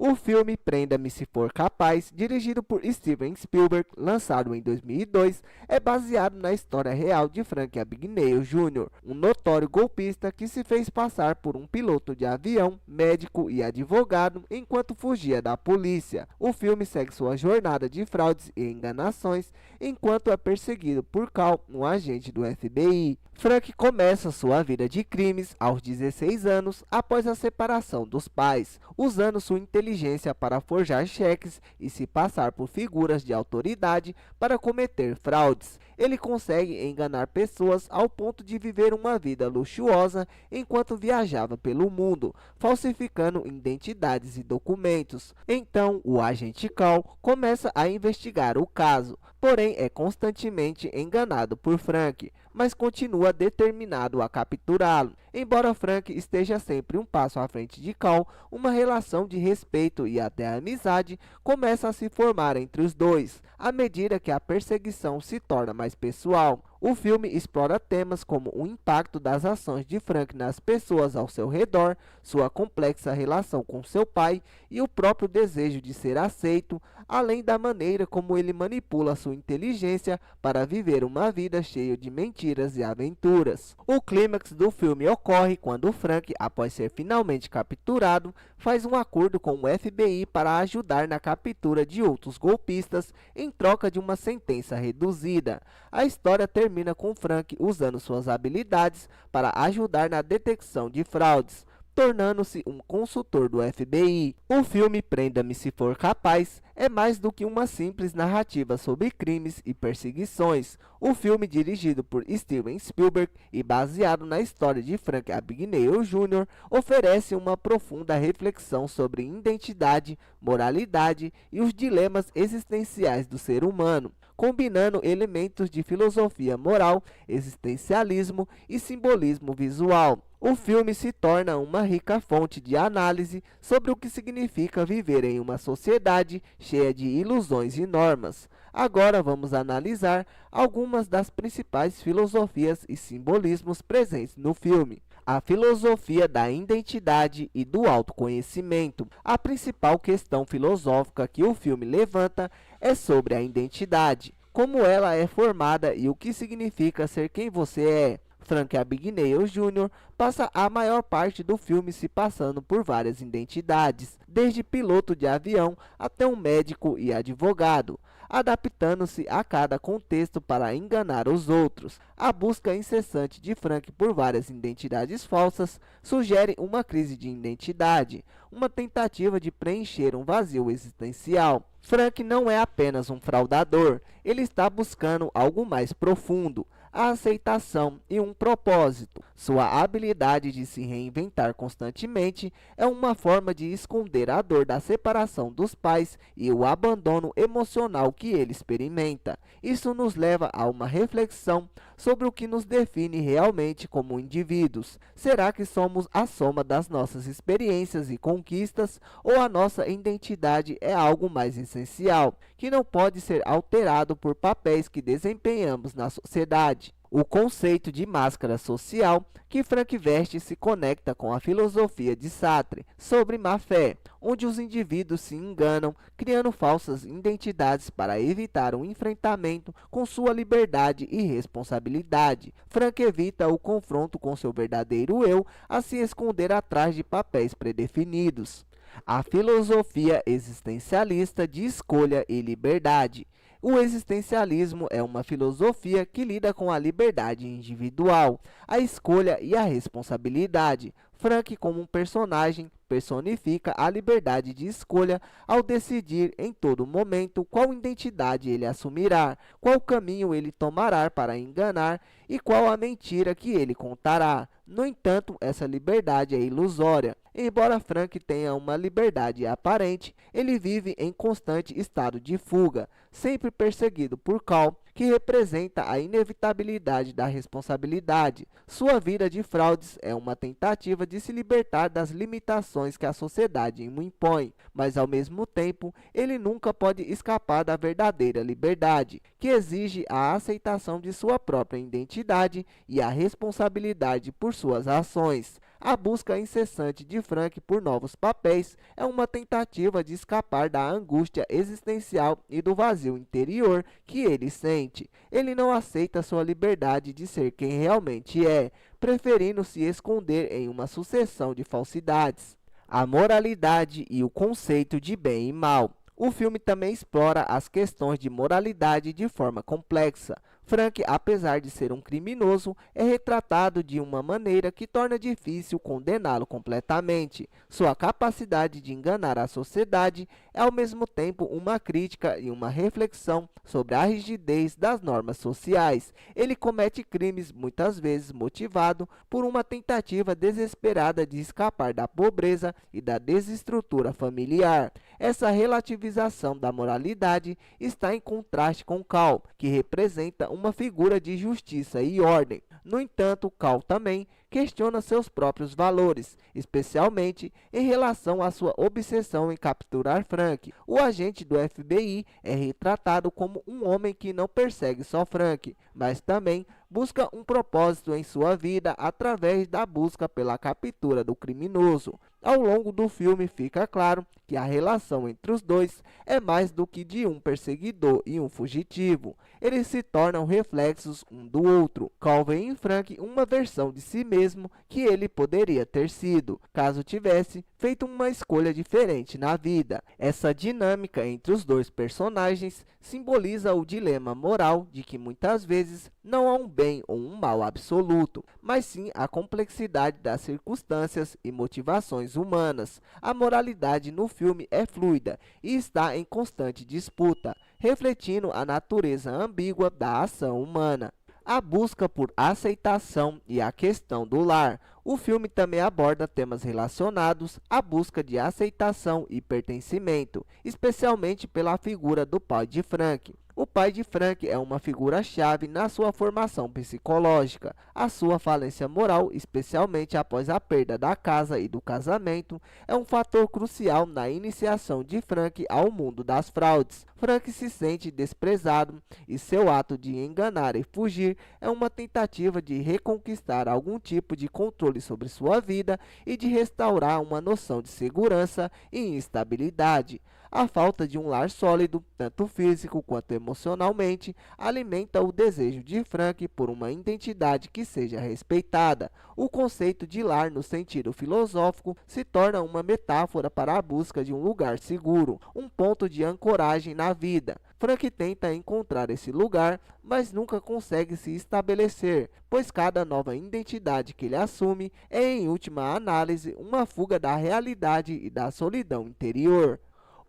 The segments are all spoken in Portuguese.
O filme Prenda-me se for capaz, dirigido por Steven Spielberg, lançado em 2002, é baseado na história real de Frank Abagnale Jr., um notório golpista que se fez passar por um piloto de avião, médico e advogado enquanto fugia da polícia. O filme segue sua jornada de fraudes e enganações enquanto é perseguido por Cal, um agente do FBI. Frank começa sua vida de crimes aos 16 anos após a separação dos pais, usando sua inteligência para forjar cheques e se passar por figuras de autoridade para cometer fraudes. Ele consegue enganar pessoas ao ponto de viver uma vida luxuosa enquanto viajava pelo mundo, falsificando identidades e documentos. Então, o agente Cal começa a investigar o caso, porém é constantemente enganado por Frank, mas continua determinado a capturá-lo. Embora Frank esteja sempre um passo à frente de Cal, uma relação de respeito e até amizade começa a se formar entre os dois, à medida que a perseguição se torna mais pessoal. O filme explora temas como o impacto das ações de Frank nas pessoas ao seu redor, sua complexa relação com seu pai e o próprio desejo de ser aceito, além da maneira como ele manipula sua inteligência para viver uma vida cheia de mentiras e aventuras. O clímax do filme ocorre quando Frank, após ser finalmente capturado, faz um acordo com o FBI para ajudar na captura de outros golpistas em troca de uma sentença reduzida. A história termina com Frank usando suas habilidades para ajudar na detecção de fraudes, tornando-se um consultor do FBI. O filme Prenda-me se for capaz é mais do que uma simples narrativa sobre crimes e perseguições. O filme, dirigido por Steven Spielberg e baseado na história de Frank Abagnale Jr., oferece uma profunda reflexão sobre identidade, moralidade e os dilemas existenciais do ser humano, combinando elementos de filosofia moral, existencialismo e simbolismo visual. O filme se torna uma rica fonte de análise sobre o que significa viver em uma sociedade cheia de ilusões e normas. Agora vamos analisar algumas das principais filosofias e simbolismos presentes no filme. A filosofia da identidade e do autoconhecimento. A principal questão filosófica que o filme levanta é sobre a identidade, como ela é formada e o que significa ser quem você é. Frank Abagnale Jr. passa a maior parte do filme se passando por várias identidades, desde piloto de avião até um médico e advogado, adaptando-se a cada contexto para enganar os outros. A busca incessante de Frank por várias identidades falsas sugere uma crise de identidade, uma tentativa de preencher um vazio existencial. Frank não é apenas um fraudador, ele está buscando algo mais profundo, a aceitação e um propósito. Sua habilidade de se reinventar constantemente é uma forma de esconder a dor da separação dos pais e o abandono emocional que ele experimenta. Isso nos leva a uma reflexão sobre o que nos define realmente como indivíduos. Será que somos a soma das nossas experiências e conquistas, ou a nossa identidade é algo mais essencial, que não pode ser alterado por papéis que desempenhamos na sociedade? O conceito de máscara social que Frank veste se conecta com a filosofia de Sartre sobre má-fé, onde os indivíduos se enganam, criando falsas identidades para evitar um enfrentamento com sua liberdade e responsabilidade. Frank evita o confronto com seu verdadeiro eu a se esconder atrás de papéis predefinidos. A filosofia existencialista de escolha e liberdade. O existencialismo é uma filosofia que lida com a liberdade individual, a escolha e a responsabilidade. Frank, como um personagem, personifica a liberdade de escolha ao decidir em todo momento qual identidade ele assumirá, qual caminho ele tomará para enganar e qual a mentira que ele contará. No entanto, essa liberdade é ilusória. Embora Frank tenha uma liberdade aparente, ele vive em constante estado de fuga, sempre perseguido por Cal, que representa a inevitabilidade da responsabilidade. Sua vida de fraudes é uma tentativa de se libertar das limitações que a sociedade lhe impõe, mas ao mesmo tempo, ele nunca pode escapar da verdadeira liberdade, que exige a aceitação de sua própria identidade e a responsabilidade por suas ações. A busca incessante de Frank por novos papéis é uma tentativa de escapar da angústia existencial e do vazio interior que ele sente. Ele não aceita sua liberdade de ser quem realmente é, preferindo se esconder em uma sucessão de falsidades. A moralidade e o conceito de bem e mal. O filme também explora as questões de moralidade de forma complexa. Frank, apesar de ser um criminoso, é retratado de uma maneira que torna difícil condená-lo completamente. Sua capacidade de enganar a sociedade é ao mesmo tempo uma crítica e uma reflexão sobre a rigidez das normas sociais. Ele comete crimes muitas vezes motivado por uma tentativa desesperada de escapar da pobreza e da desestrutura familiar. Essa relativização da moralidade está em contraste com Cal, que representa uma figura de justiça e ordem. No entanto, Cal também questiona seus próprios valores, especialmente em relação à sua obsessão em capturar Frank. O agente do FBI é retratado como um homem que não persegue só Frank, mas também busca um propósito em sua vida através da busca pela captura do criminoso. Ao longo do filme fica claro que a relação entre os dois é mais do que de um perseguidor e um fugitivo. Eles se tornam reflexos um do outro. Cal vê em Frank uma versão de si mesmo que ele poderia ter sido, caso tivesse feito uma escolha diferente na vida. Essa dinâmica entre os dois personagens simboliza o dilema moral de que muitas vezes não há um bem ou um mal absoluto, mas sim a complexidade das circunstâncias e motivações humanas. A moralidade no filme é fluida e está em constante disputa, refletindo a natureza ambígua da ação humana. A busca por aceitação e a questão do lar. O filme também aborda temas relacionados à busca de aceitação e pertencimento, especialmente pela figura do pai de Frank. O pai de Frank é uma figura-chave na sua formação psicológica. A sua falência moral, especialmente após a perda da casa e do casamento, é um fator crucial na iniciação de Frank ao mundo das fraudes. Frank se sente desprezado e seu ato de enganar e fugir é uma tentativa de reconquistar algum tipo de controle sobre sua vida e de restaurar uma noção de segurança e estabilidade. A falta de um lar sólido, tanto físico quanto emocionalmente, alimenta o desejo de Frank por uma identidade que seja respeitada. O conceito de lar, no sentido filosófico, se torna uma metáfora para a busca de um lugar seguro, um ponto de ancoragem na vida. Frank tenta encontrar esse lugar, mas nunca consegue se estabelecer, pois cada nova identidade que ele assume é, em última análise, uma fuga da realidade e da solidão interior.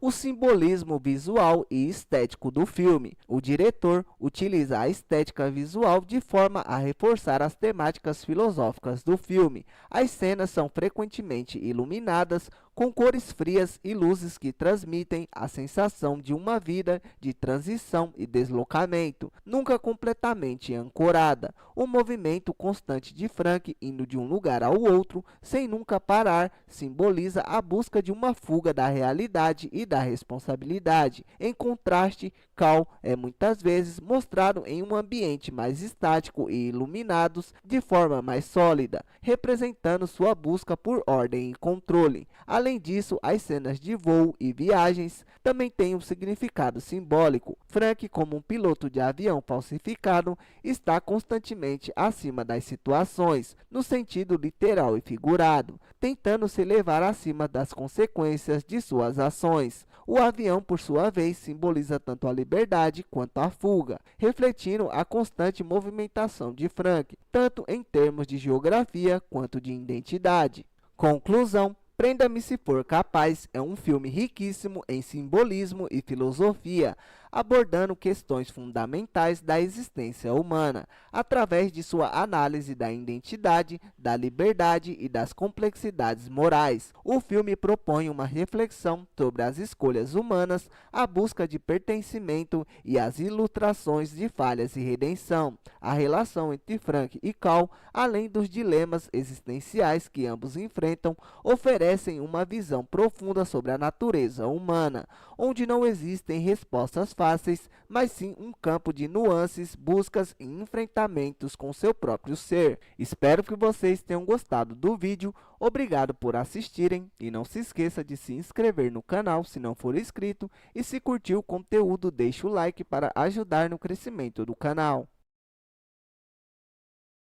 O simbolismo visual e estético do filme. O diretor utiliza a estética visual de forma a reforçar as temáticas filosóficas do filme. As cenas são frequentemente iluminadas com cores frias e luzes que transmitem a sensação de uma vida de transição e deslocamento, nunca completamente ancorada. O movimento constante de Frank indo de um lugar ao outro, sem nunca parar, simboliza a busca de uma fuga da realidade e da responsabilidade. Em contraste, Cal é muitas vezes mostrado em um ambiente mais estático e iluminados de forma mais sólida, representando sua busca por ordem e controle. Além disso, as cenas de voo e viagens também têm um significado simbólico. Frank, como um piloto de avião falsificado, está constantemente acima das situações, no sentido literal e figurado, tentando se levar acima das consequências de suas ações. O avião, por sua vez, simboliza tanto a liberdade quanto a fuga, refletindo a constante movimentação de Frank, tanto em termos de geografia quanto de identidade. Conclusão: Prenda-me se for capaz é um filme riquíssimo em simbolismo e filosofia, abordando questões fundamentais da existência humana, através de sua análise da identidade, da liberdade e das complexidades morais. O filme propõe uma reflexão sobre as escolhas humanas, a busca de pertencimento e as ilustrações de falhas e redenção, a relação entre Frank e Cal, além dos dilemas existenciais que ambos enfrentam, oferecem uma visão profunda sobre a natureza humana, onde não existem respostas fáceis, mas sim um campo de nuances, buscas e enfrentamentos com seu próprio ser. Espero que vocês tenham gostado do vídeo. Obrigado por assistirem e não se esqueça de se inscrever no canal se não for inscrito e se curtiu o conteúdo deixe o like para ajudar no crescimento do canal.